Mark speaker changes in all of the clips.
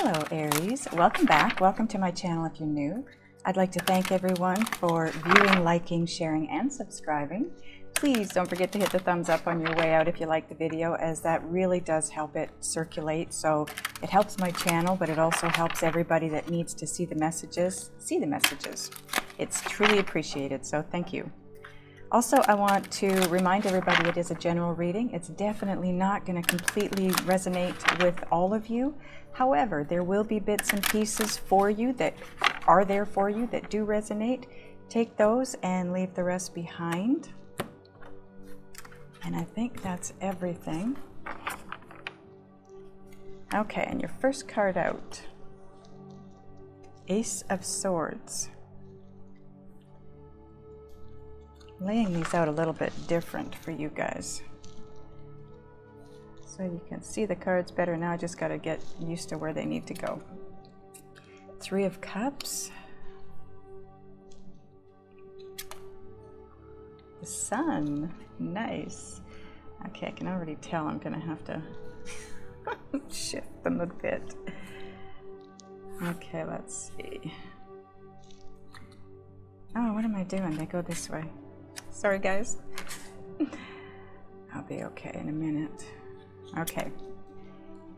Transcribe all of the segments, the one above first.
Speaker 1: Hello Aries, welcome back. Welcome to my channel if you're new. I'd like to thank everyone for viewing, liking, sharing, and subscribing. Please don't forget to hit the thumbs up on your way out if you like the video, as that really does help it circulate. So it helps my channel, but it also helps everybody that needs to see the messages. It's truly appreciated, so thank you. Also, I want to remind everybody it is a general reading. It's definitely not going to completely resonate with all of you. However, there will be bits and pieces for you that are there for you that do resonate. Take those and leave the rest behind. And I think that's everything. Okay, and your first card out. Ace of Swords. Laying these out a little bit different for you guys, so you can see the cards better. Now I just got to get used to where they need to go. Three of Cups. The Sun. Nice. Okay, I can already tell I'm going to have to shift them a bit. Okay, let's see. Oh, what am I doing? They go this way. Sorry, guys. I'll be okay in a minute. Okay.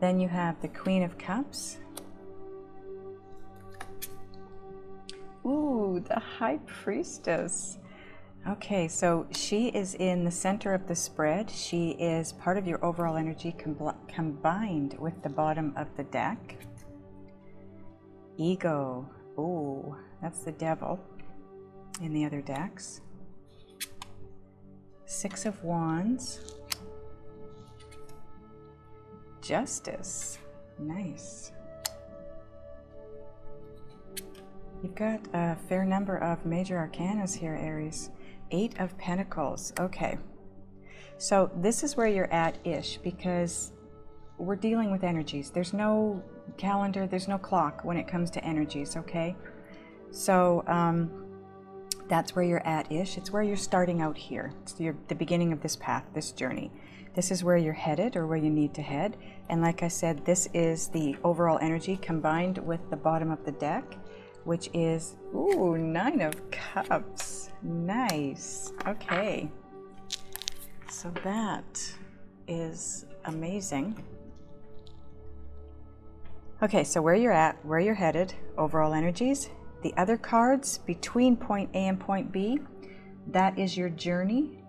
Speaker 1: Then you have the Queen of Cups. Ooh, the High Priestess. Okay, so she is in the center of the spread. She is part of your overall energy combined with the bottom of the deck. Ego. Ooh, that's the devil in the other decks. Six of Wands. Justice. Nice. You've got a fair number of major arcanas here, Aries. Eight of Pentacles. Okay. So this is where you're at-ish, because we're dealing with energies. There's no calendar, there's no clock when it comes to energies, okay? So, that's where you're at-ish. It's where you're starting out here. It's the beginning of this path, this journey. This is where you're headed, or where you need to head. And like I said, this is the overall energy combined with the bottom of the deck, which is, ooh, Nine of Cups. Nice. Okay. So that is amazing. Okay, so where you're at, where you're headed, overall energies. The other cards between point A and point B, that is your journey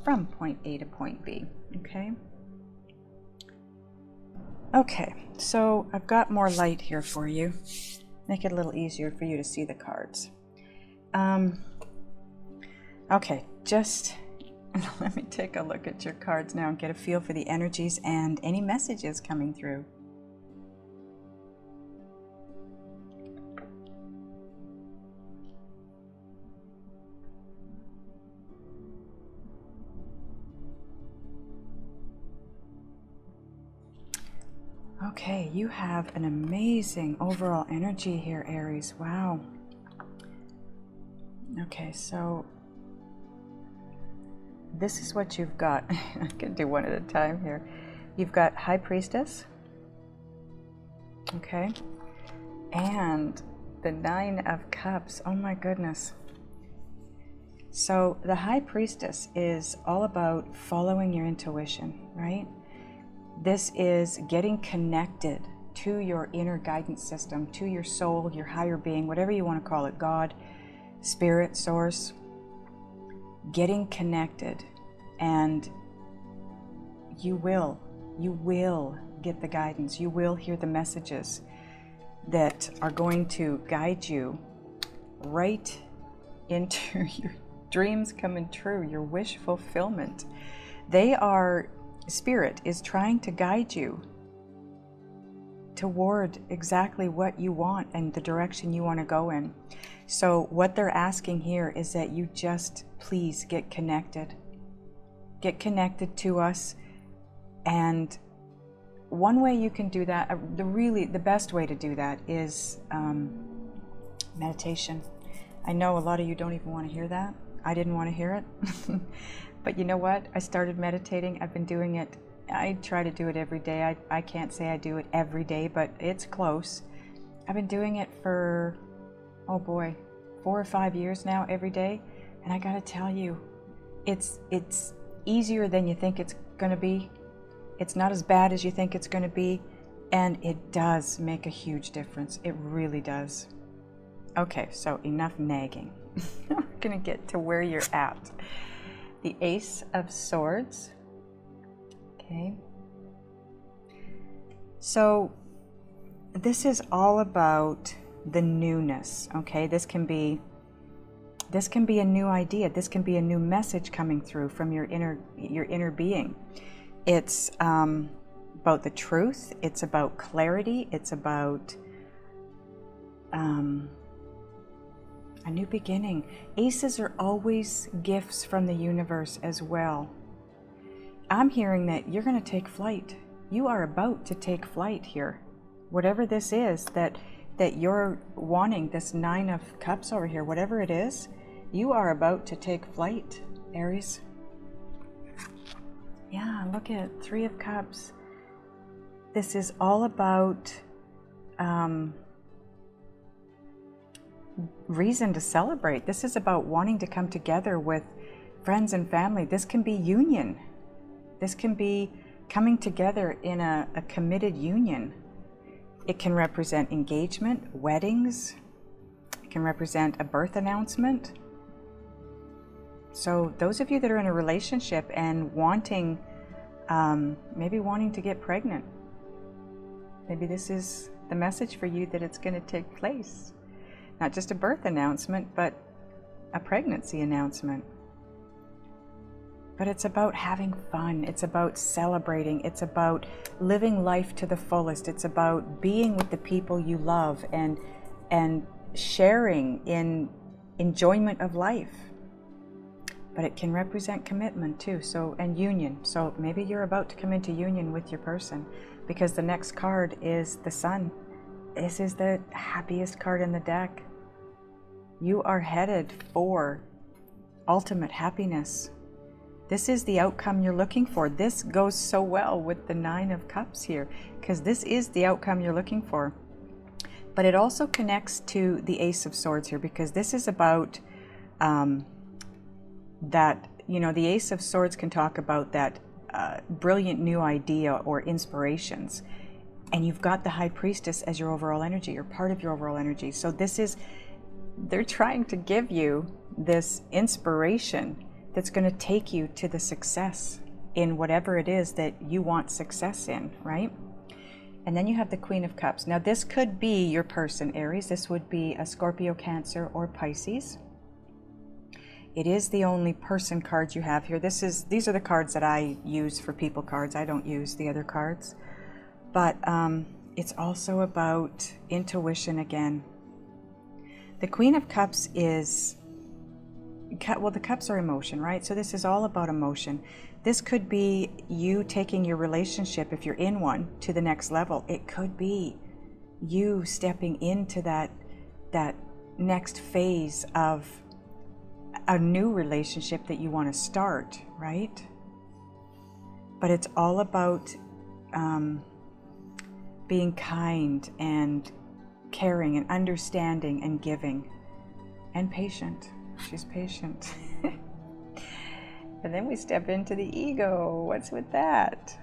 Speaker 1: from point A to point B, okay? Okay, so I've got more light here for you. Make it a little easier for you to see the cards. Okay, just let me take a look at your cards now and get a feel for the energies and any messages coming through. Okay, you have an amazing overall energy here, Aries. Wow. Okay, so this is what you've got. I can do one at a time here. You've got High Priestess. Okay. And the Nine of Cups. Oh my goodness. So the High Priestess is all about following your intuition, right? This is getting connected to your inner guidance system, to your soul, your higher being, whatever you want to call it, God, Spirit, Source. Getting connected, and you will get the guidance. You will hear the messages that are going to guide you right into your dreams coming true, your wish fulfillment. Spirit is trying to guide you toward exactly what you want and the direction you want to go in. So what they're asking here is that you just please get connected. Get connected to us. And one way you can do that, the best way to do that is meditation. I know a lot of you don't even want to hear that. I didn't want to hear it. But you know what? I started meditating. I've been doing it I try to do it every day. I can't say I do it every day, but it's close. I've been doing it for, oh boy, 4 or 5 years now, every day. And I gotta tell you, it's easier than you think it's gonna be. It's not as bad as you think it's gonna be. And it does make a huge difference. It really does. Okay, so enough nagging. We're gonna get to where you're at. The Ace of Swords. Okay. So this is all about the newness, okay? This can be a new idea. This can be a new message coming through from your inner being. It's about the truth. It's about clarity. It's about a new beginning. Aces are always gifts from the universe as well. I'm hearing that you're going to take flight. You are about to take flight here. Whatever this is that you're wanting, this 9 of Cups over here, whatever it is, you are about to take flight, Aries. Yeah, look at 3 of Cups. This is all about reason to celebrate. This is about wanting to come together with friends and family. This can be union. This can be coming together in a committed union. It can represent engagement, weddings. It can represent a birth announcement. So those of you that are in a relationship and wanting, maybe wanting to get pregnant, maybe this is the message for you that it's going to take place. Not just a birth announcement, but a pregnancy announcement. But it's about having fun. It's about celebrating. It's about living life to the fullest. It's about being with the people you love and sharing in enjoyment of life. But it can represent commitment too, and union. So maybe you're about to come into union with your person, because the next card is the Sun. This is the happiest card in the deck. You are headed for ultimate happiness. This is the outcome you're looking for. This goes so well with the 9 of Cups here, because this is the outcome you're looking for. But it also connects to the Ace of Swords here, because this is about that, the Ace of Swords can talk about that brilliant new idea or inspirations. And you've got the High Priestess as your overall energy, or part of your overall energy. So they're trying to give you this inspiration that's going to take you to the success in whatever it is that you want success in, right? And then you have the Queen of Cups. Now this could be your person, Aries. This would be a Scorpio, Cancer, or Pisces. It is the only person cards you have here. These are the cards that I use for people cards. I don't use the other cards. But it's also about intuition again. The Queen of Cups is, well, the cups are emotion, right? So this is all about emotion. This could be you taking your relationship, if you're in one, to the next level. It could be you stepping into that next phase of a new relationship that you want to start, right? But it's all about being kind and caring and understanding and giving and patient. She's patient. And then we step into the ego. What's with that?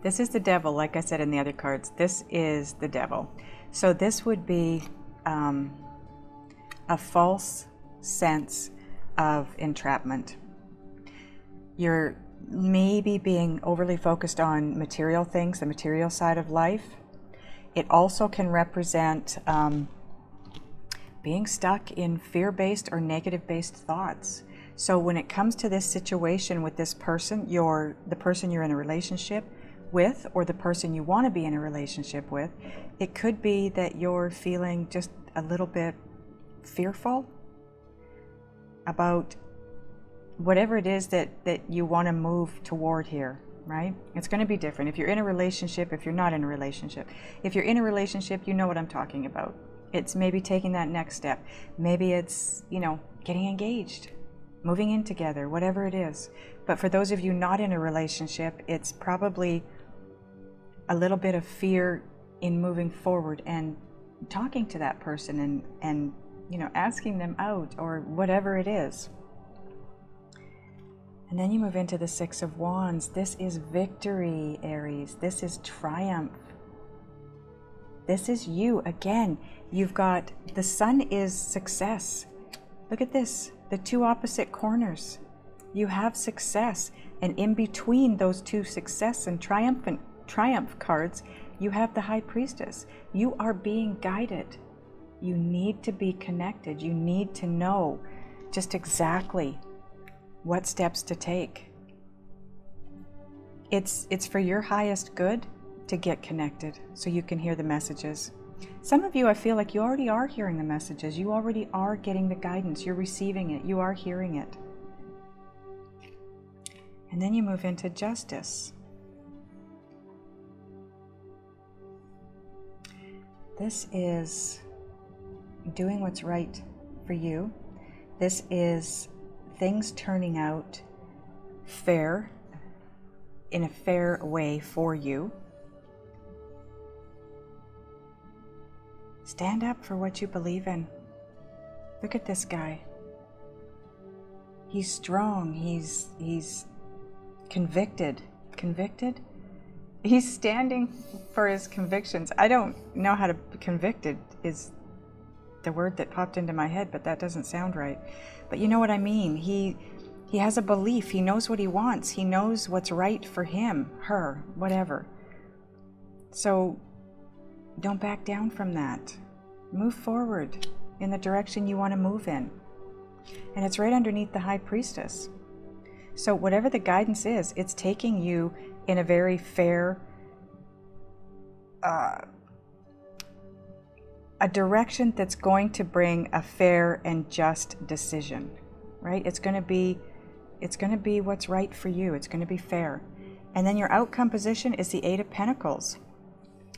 Speaker 1: This is the Devil, like I said in the other cards. This is the Devil. So this would be a false sense of entrapment. You're maybe being overly focused on material things, the material side of life. It also can represent being stuck in fear-based or negative-based thoughts. So when it comes to this situation with this person, the person you're in a relationship with, or the person you want to be in a relationship with, it could be that you're feeling just a little bit fearful about whatever it is that you want to move toward here, right? It's going to be different if you're in a relationship, if you're not in a relationship. If you're in a relationship, you know what I'm talking about. It's maybe taking that next step. Maybe it's, getting engaged, moving in together, whatever it is. But for those of you not in a relationship, it's probably a little bit of fear in moving forward and talking to that person and you know, asking them out or whatever it is. And then you move into the Six of Wands. This is victory, Aries. This is triumph. This is you. Again, you've got the Sun is success. Look at this, the two opposite corners. You have success, and in between those two success and triumph cards, you have the High Priestess. You are being guided. You need to be connected. You need to know just exactly what steps to take. It's for your highest good to get connected so you can hear the messages. Some of you, I feel like you already are hearing the messages. You already are getting the guidance. You're receiving it. You are hearing it. And then you move into Justice. This is doing what's right for you. This is things turning out fair, in a fair way for you. Stand up for what you believe in. Look at this guy. He's strong. He's convicted. Convicted? He's standing for his convictions. I don't know how to... Convicted is the word that popped into my head, but that doesn't sound right. But you know what I mean. He has a belief. He knows what he wants. He knows what's right for him, her, whatever. So don't back down from that. Move forward in the direction you want to move in. And it's right underneath the High Priestess. So whatever the guidance is, it's taking you in a very fair, a direction that's going to bring a fair and just decision, right? It's going to be what's right for you. It's going to be fair. And then your outcome position is the Eight of Pentacles.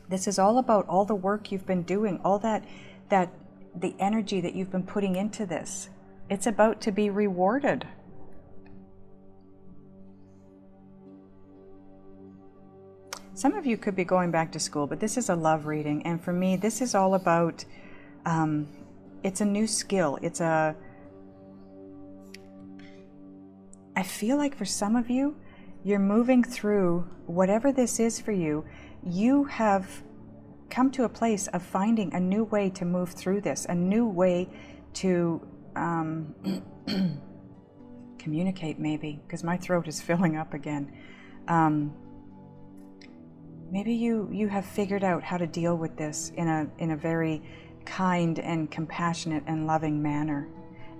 Speaker 1: This is all about all the work you've been doing, all that the energy that you've been putting into this. It's about to be rewarded. Some of you could be going back to school, but this is a love reading. And for me, this is all about, it's a new skill. I feel like for some of you, you're moving through whatever this is for you. You have come to a place of finding a new way to move through this, a new way to communicate, maybe, because my throat is filling up again. Maybe you have figured out how to deal with this in a very kind and compassionate and loving manner,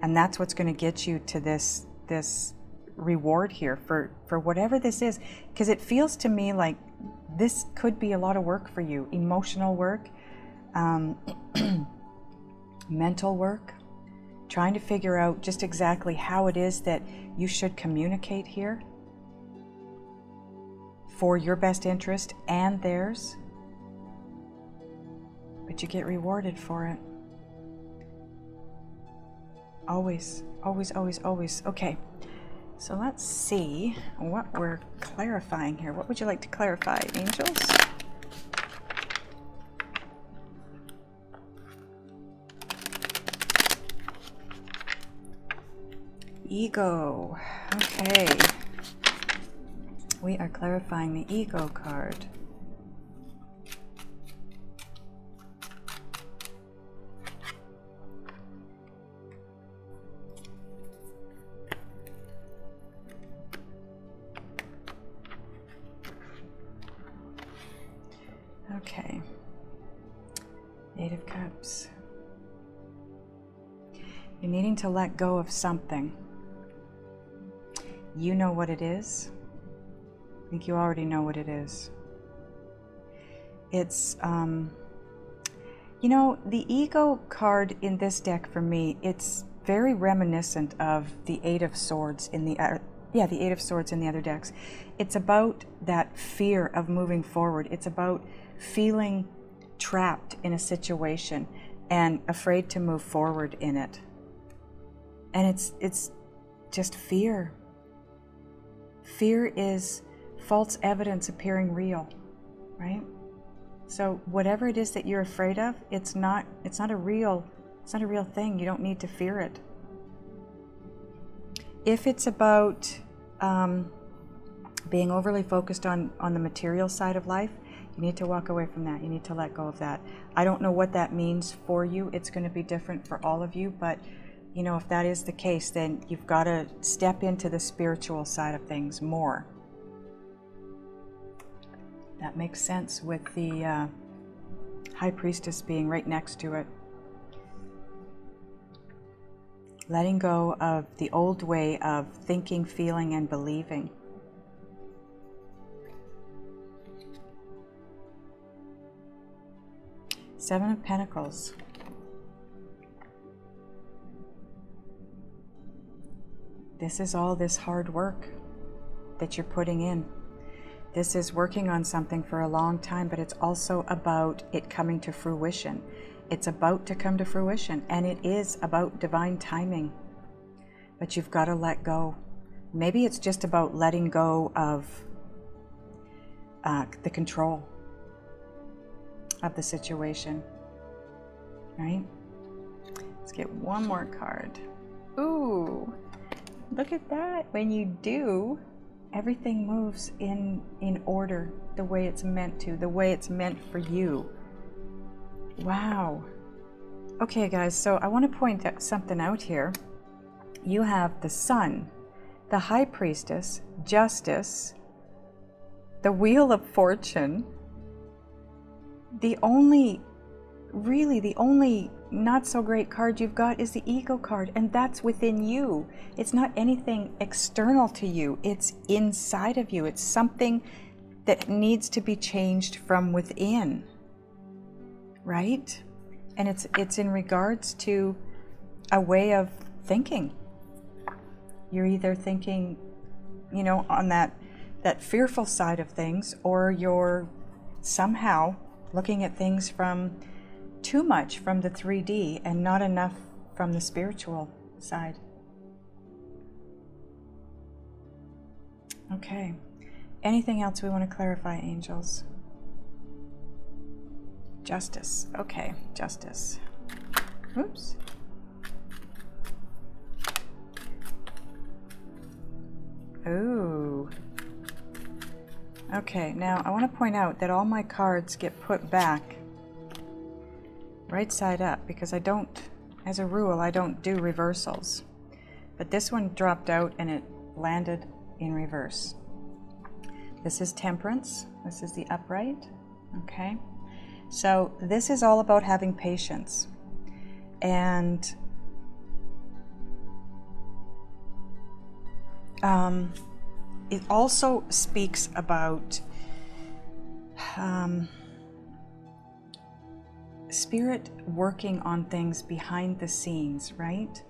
Speaker 1: and that's what's going to get you to this reward here for whatever this is, because it feels to me like this could be a lot of work for you. Emotional work, mental work, trying to figure out just exactly how it is that you should communicate here for your best interest and theirs. But you get rewarded for it. Always, always, always, always. Okay. So let's see what we're clarifying here. What would you like to clarify, angels? Ego. Okay. We are clarifying the ego card. Okay. Eight of Cups. You're needing to let go of something. You know what it is. I think you already know what it is. It's, you know, the ego card in this deck for me, it's very reminiscent of the Eight of Swords in the, the Eight of Swords in the other decks. It's about that fear of moving forward. It's about feeling trapped in a situation and afraid to move forward in it. And it's just fear. Fear is false evidence appearing real, right? So whatever it is that you're afraid of, it's not a real thing. You don't need to fear it. If it's about being overly focused on the material side of life, you need to walk away from that. You need to let go of that. I don't know what that means for you. It's going to be different for all of you, but you know, if that is the case, then you've got to step into the spiritual side of things more. That makes sense with the High Priestess being right next to it. Letting go of the old way of thinking, feeling, and believing. Seven of Pentacles. This is all this hard work that you're putting in. This is working on something for a long time, but it's also about it coming to fruition. It's about to come to fruition, and it is about divine timing. But you've got to let go. Maybe it's just about letting go of the control of the situation, right? Let's get one more card. Ooh, look at that. When you do, everything moves in order, the way it's meant to, the way it's meant for you. Wow. Okay, guys, so I want to point something out here. You have the Sun, the High Priestess, Justice, the Wheel of Fortune. The only not so great card you've got is the Ego card, and that's within you. It's not anything external to you. It's inside of you. It's something that needs to be changed from within, right? And it's in regards to a way of thinking. You're either thinking, you know, on that fearful side of things, or you're somehow looking at things from too much from the 3D and not enough from the spiritual side. Okay. Anything else we want to clarify, angels? Justice. Okay, Justice. Oops. Ooh. Okay, now I want to point out that all my cards get put back right side up because I don't, as a rule, I don't do reversals. But this one dropped out and it landed in reverse. This is Temperance. This is the upright. Okay. So this is all about having patience. And it also speaks about Spirit working on things behind the scenes, right?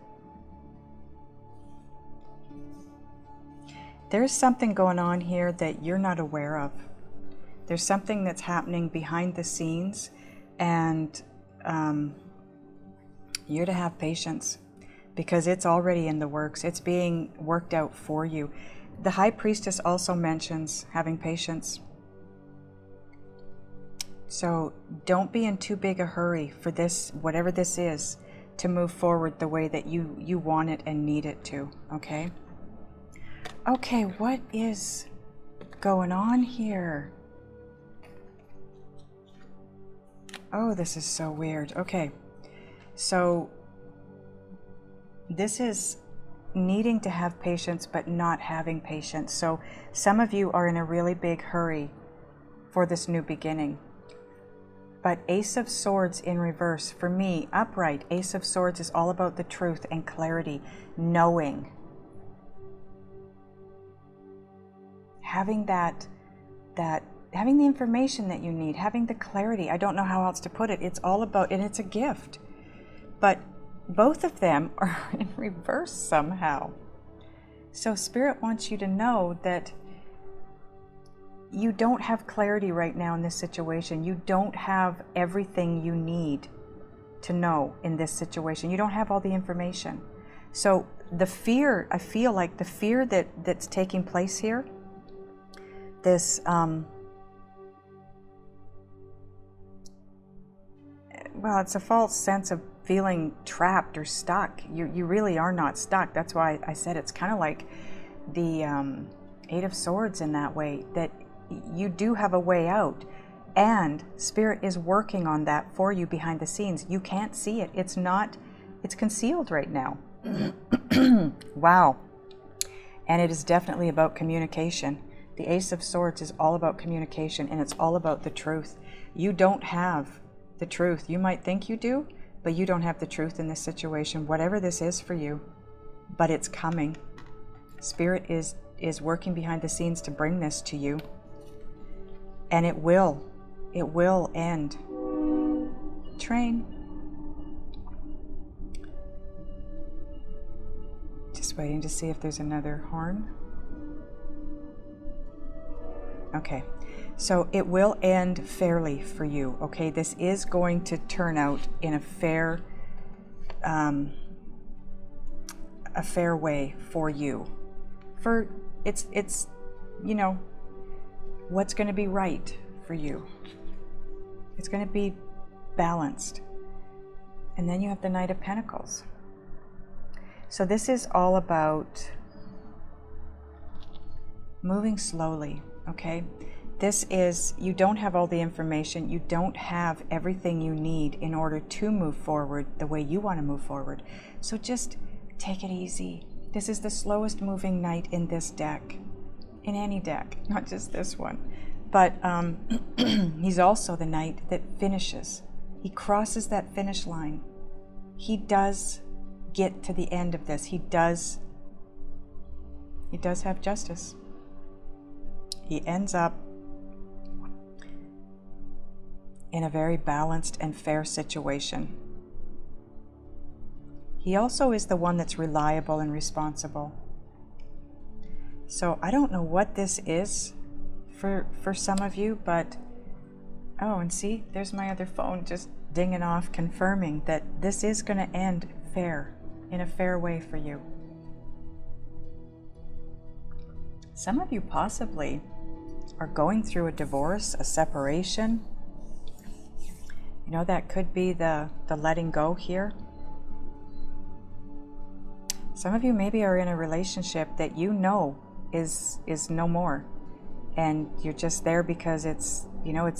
Speaker 1: There's something going on here that you're not aware of. There's something that's happening behind the scenes, and you're to have patience because it's already in the works. It's being worked out for you. The High Priestess also mentions having patience. So don't be in too big a hurry for this, whatever this is, to move forward the way that you want it and need it to, okay? Okay, what is going on here? Oh, this is so weird. Okay, so this is needing to have patience but not having patience. So some of you are in a really big hurry for this new beginning. But Ace of Swords in reverse, for me, upright, Ace of Swords is all about the truth and clarity, knowing. Having having the information that you need, having the clarity. I don't know how else to put it. It's all about, and it's a gift. But both of them are in reverse somehow. So Spirit wants you to know that you don't have clarity right now in this situation. You don't have everything you need to know in this situation. You don't have all the information. So the fear, I feel like the fear that's taking place here, this, well, it's a false sense of feeling trapped or stuck. You really are not stuck. That's why I said it's kind of like the Eight of Swords in that way, that you do have a way out, and Spirit is working on that for you behind the scenes. You can't see it. It's concealed right now. Wow. And it is definitely about communication. The Ace of Swords is all about communication, and it's all about the truth. You don't have the truth. You might think you do, but you don't have the truth in this situation, whatever this is for you. But it's coming. Spirit is working behind the scenes to bring this to you. And it will end. Train. Just waiting to see if there's another horn. Okay, so it will end fairly for you, okay? This is going to turn out in a fair way for you. It's you know, what's going to be right for you. It's going to be balanced. And then you have the Knight of Pentacles. So this is all about moving slowly, okay? This is, you don't have all the information, you don't have everything you need in order to move forward the way you want to move forward. So just take it easy. This is the slowest moving knight in this deck, in any deck, not just this one. But he's also the knight that finishes. He crosses that finish line. He does get to the end of this. He does have justice. He ends up in a very balanced and fair situation. He also is the one that's reliable and responsible. So I don't know what this is for some of you, but oh, and see, there's my other phone just dinging off, confirming that this is going to end fair, in a fair way for you. Some of you possibly are going through a divorce, a separation. You know, that could be the letting go here. Some of you maybe are in a relationship that you know is no more, and you're just there because it's, you know,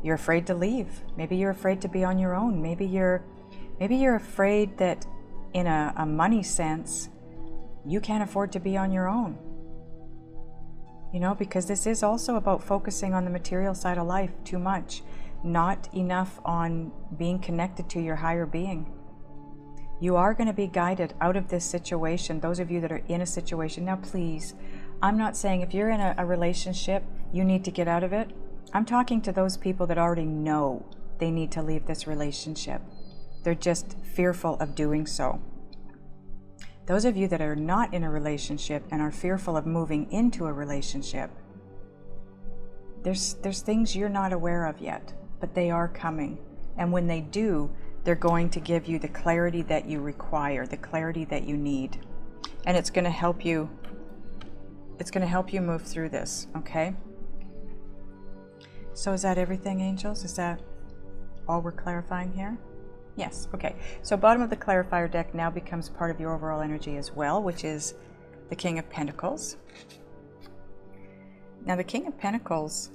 Speaker 1: you're afraid to leave. Maybe you're afraid to be on your own. Maybe you're afraid that in a money sense you can't afford to be on your own. You know, because this is also about focusing on the material side of life too much, not enough on being connected to your higher being. You are going to be guided out of this situation, those of you that are in a situation. Now please, I'm not saying if you're in a relationship, you need to get out of it. I'm talking to those people that already know they need to leave this relationship. They're just fearful of doing so. Those of you that are not in a relationship and are fearful of moving into a relationship, there's things you're not aware of yet, but they are coming. And when they do, they're going to give you the clarity that you require, the clarity that you need. And it's going to help you. It's going to help you move through this, okay? So is that everything, angels? Is that all we're clarifying here? Yes, okay. So bottom of the clarifier deck now becomes part of your overall energy as well, which is the King of Pentacles. Now the King of Pentacles,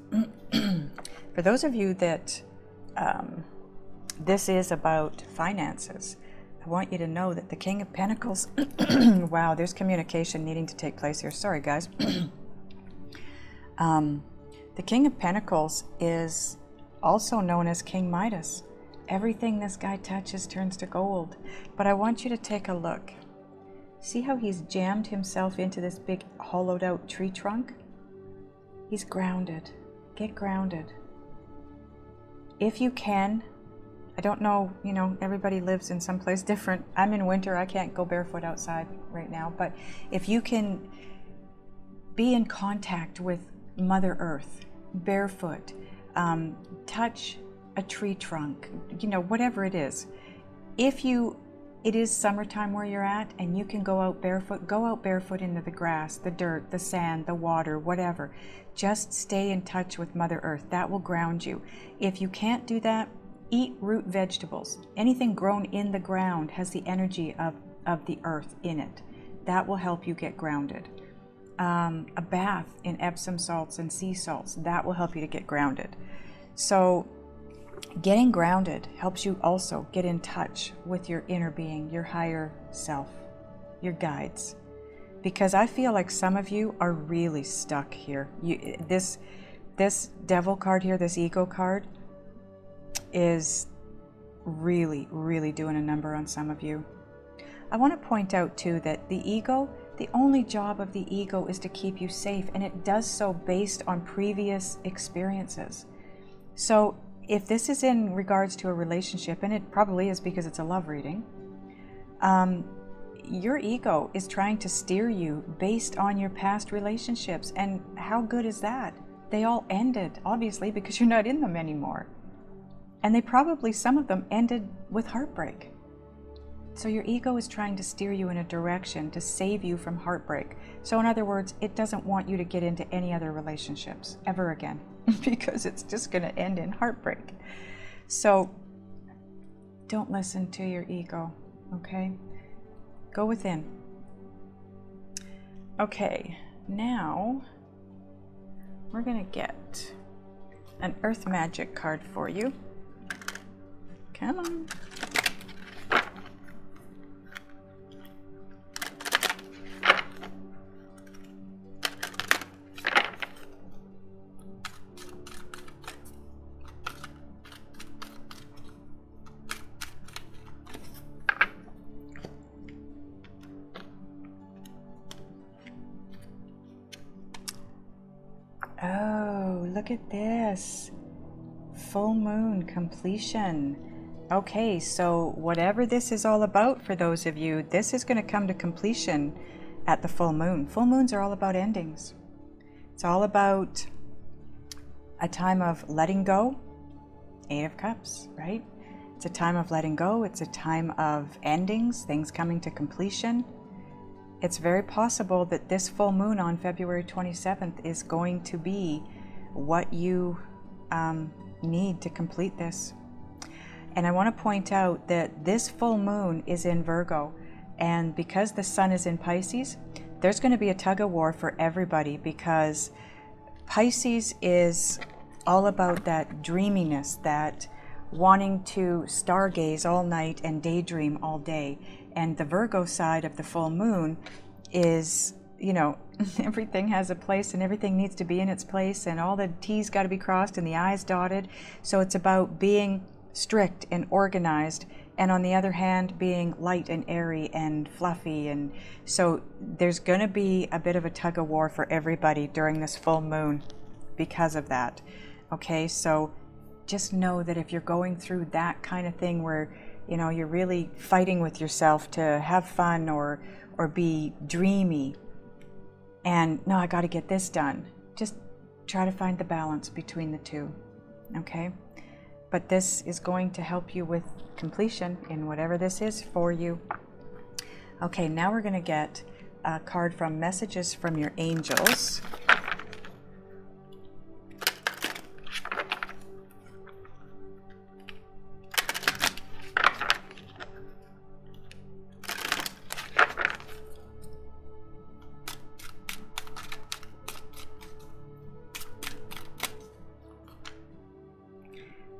Speaker 1: for those of you that this is about finances, I want you to know that the King of Pentacles, wow, there's communication needing to take place here. Sorry, guys. The King of Pentacles is also known as King Midas. Everything this guy touches turns to gold. But I want you to take a look. See how he's jammed himself into this big hollowed out tree trunk? He's grounded. Get grounded. If you can, I don't know, you know, everybody lives in some place different. I'm in winter, I can't go barefoot outside right now, but if you can be in contact with Mother Earth, barefoot, touch a tree trunk, you know, whatever it is. If you it is summertime where you're at, and you can go out barefoot into the grass, the dirt, the sand, the water, whatever. Just stay in touch with Mother Earth. That will ground you. If you can't do that, eat root vegetables. Anything grown in the ground has the energy of the earth in it. That will help you get grounded. A bath in Epsom salts and sea salts, that will help you to get grounded. So getting grounded helps you also get in touch with your inner being, your higher self, your guides. Because I feel like some of you are really stuck here. This devil card here, this ego card, is really, really doing a number on some of you. I want to point out too that the ego, the only job of the ego is to keep you safe, and it does so based on previous experiences. So if this is in regards to a relationship, and it probably is because it's a love reading, your ego is trying to steer you based on your past relationships. And how good is that? They all ended, obviously, because you're not in them anymore. And they probably, some of them ended with heartbreak. So your ego is trying to steer you in a direction to save you from heartbreak. So in other words, it doesn't want you to get into any other relationships ever again, because it's just going to end in heartbreak. So don't listen to your ego, okay? Go within. Okay, now we're going to get an Earth Magic card for you. Come on. Oh, look at this. Full moon completion. Okay, so whatever this is all about for those of you, this is going to come to completion at the full moon. Full moons are all about endings. It's all about a time of letting go. 8 of Cups, right? It's a time of letting go. It's a time of endings, things coming to completion. It's very possible that this full moon on February 27th is going to be what you need to complete this. And I want to point out that this full moon is in Virgo, and because the sun is in Pisces, there's going to be a tug of war for everybody, because Pisces is all about that dreaminess, that wanting to stargaze all night and daydream all day. And the Virgo side of the full moon is, you know, everything has a place and everything needs to be in its place, and all the T's got to be crossed and the I's dotted. So it's about being strict and organized, and on the other hand being light and airy and fluffy. And so there's going to be a bit of a tug of war for everybody during this full moon because of that. Okay, so just know that if you're going through that kind of thing where, you know, you're really fighting with yourself to have fun or be dreamy and no, I got to get this done, just try to find the balance between the two. Okay, but this is going to help you with completion in whatever this is for you. Okay, now we're going to get a card from Messages from Your Angels.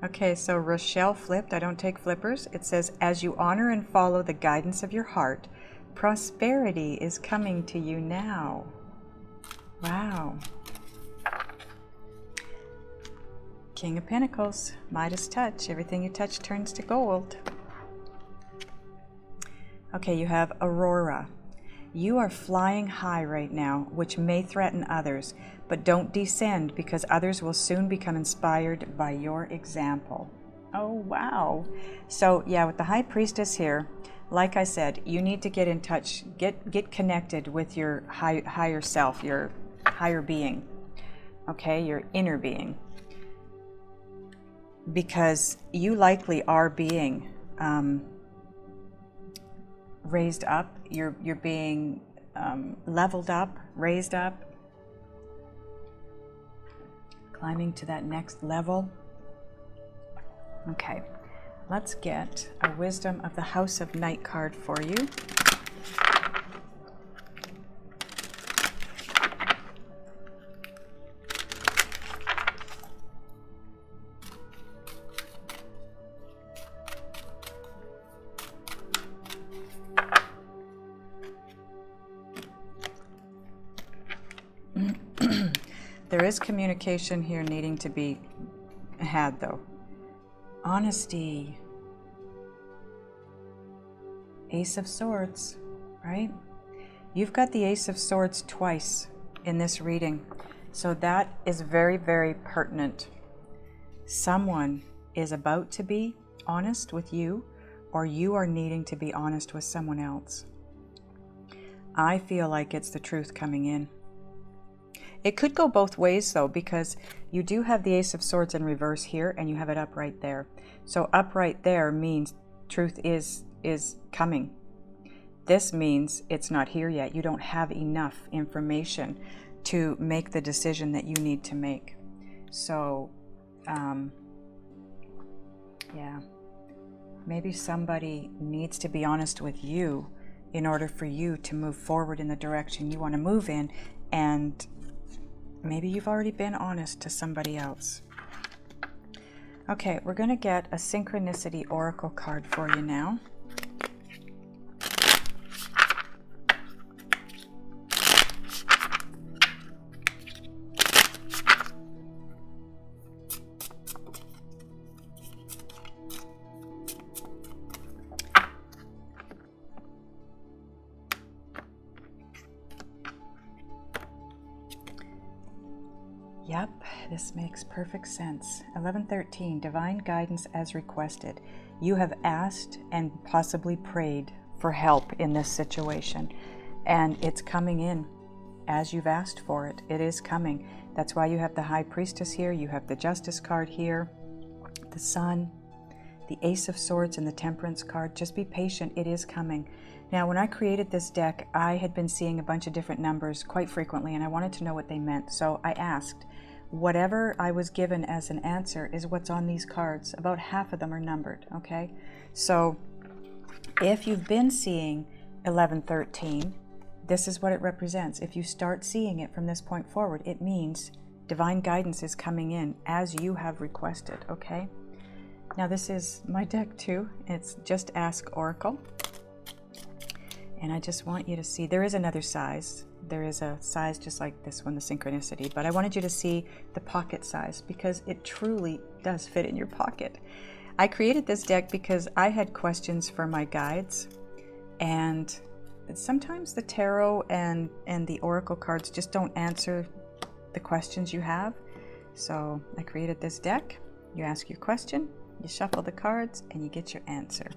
Speaker 1: Okay, so Rochelle flipped. I don't take flippers. It says, as you honor and follow the guidance of your heart, prosperity is coming to you now. Wow. King of Pentacles, Midas touch. Everything you touch turns to gold. Okay, you have Aurora. You are flying high right now, which may threaten others, but don't descend, because others will soon become inspired by your example. Oh, wow. So yeah, with the High Priestess here, like I said, you need to get in touch, get connected with your higher self, your higher being, okay, your inner being, because you likely are being raised up. You're being leveled up, raised up, climbing to that next level. Okay, let's get a Wisdom of the House of Night card for you. There is communication here needing to be had, though. Honesty. Ace of Swords, right? You've got the Ace of Swords twice in this reading. So that is very, very pertinent. Someone is about to be honest with you, or you are needing to be honest with someone else. I feel like it's the truth coming in. It could go both ways, though, because you do have the Ace of Swords in reverse here, and you have it up right there. So up right there means truth is coming. This means it's not here yet. You don't have enough information to make the decision that you need to make. So, yeah, maybe somebody needs to be honest with you in order for you to move forward in the direction you want to move in, and maybe you've already been honest to somebody else. Okay, we're going to get a Synchronicity Oracle card for you now. Yep, this makes perfect sense. 1113, divine guidance as requested. You have asked and possibly prayed for help in this situation, and it's coming in as you've asked for it. It is coming. That's why you have the High Priestess here, you have the Justice card here, the Sun, the Ace of Swords, and the Temperance card. Just be patient, it is coming. Now, when I created this deck, I had been seeing a bunch of different numbers quite frequently, and I wanted to know what they meant. So I asked, whatever I was given as an answer is what's on these cards. About half of them are numbered, okay? So if you've been seeing 1113, this is what it represents. If you start seeing it from this point forward, it means divine guidance is coming in as you have requested, okay? Now, this is my deck too. It's Just Ask Oracle. And I just want you to see, there is another size. There is a size just like this one, the Synchronicity, but I wanted you to see the pocket size because it truly does fit in your pocket. I created this deck because I had questions for my guides, and sometimes the tarot and the oracle cards just don't answer the questions you have. So I created this deck. You ask your question, you shuffle the cards, and you get your answer.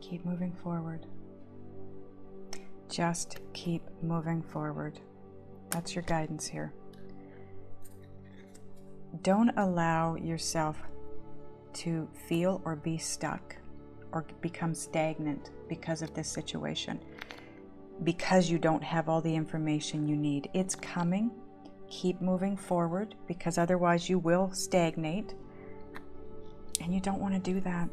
Speaker 1: Keep moving forward. Just keep moving forward. That's your guidance here. Don't allow yourself to feel or be stuck or become stagnant because of this situation, because you don't have all the information you need. It's coming. Keep moving forward, because otherwise you will stagnate, and you don't want to do that.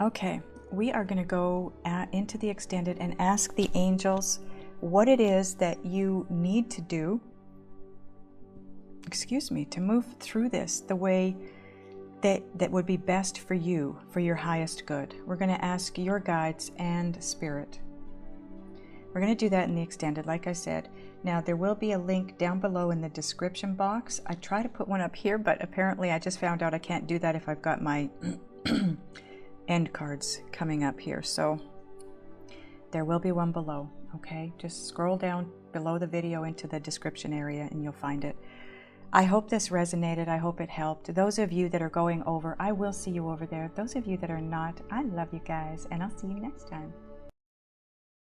Speaker 1: Okay, we are going to go into the extended and ask the angels what it is that you need to do, to move through this the way that would be best for you, for your highest good. We're going to ask your guides and spirit. We're going to do that in the extended, like I said. Now, there will be a link down below in the description box. I try to put one up here, but apparently I just found out I can't do that if I've got my end cards coming up here. So there will be one below, okay? Just scroll down below the video into the description area and you'll find it. I hope this resonated. I hope it helped. Those of you that are going over, I will see you over there. Those of you that are not, I love you guys, and I'll see you next time.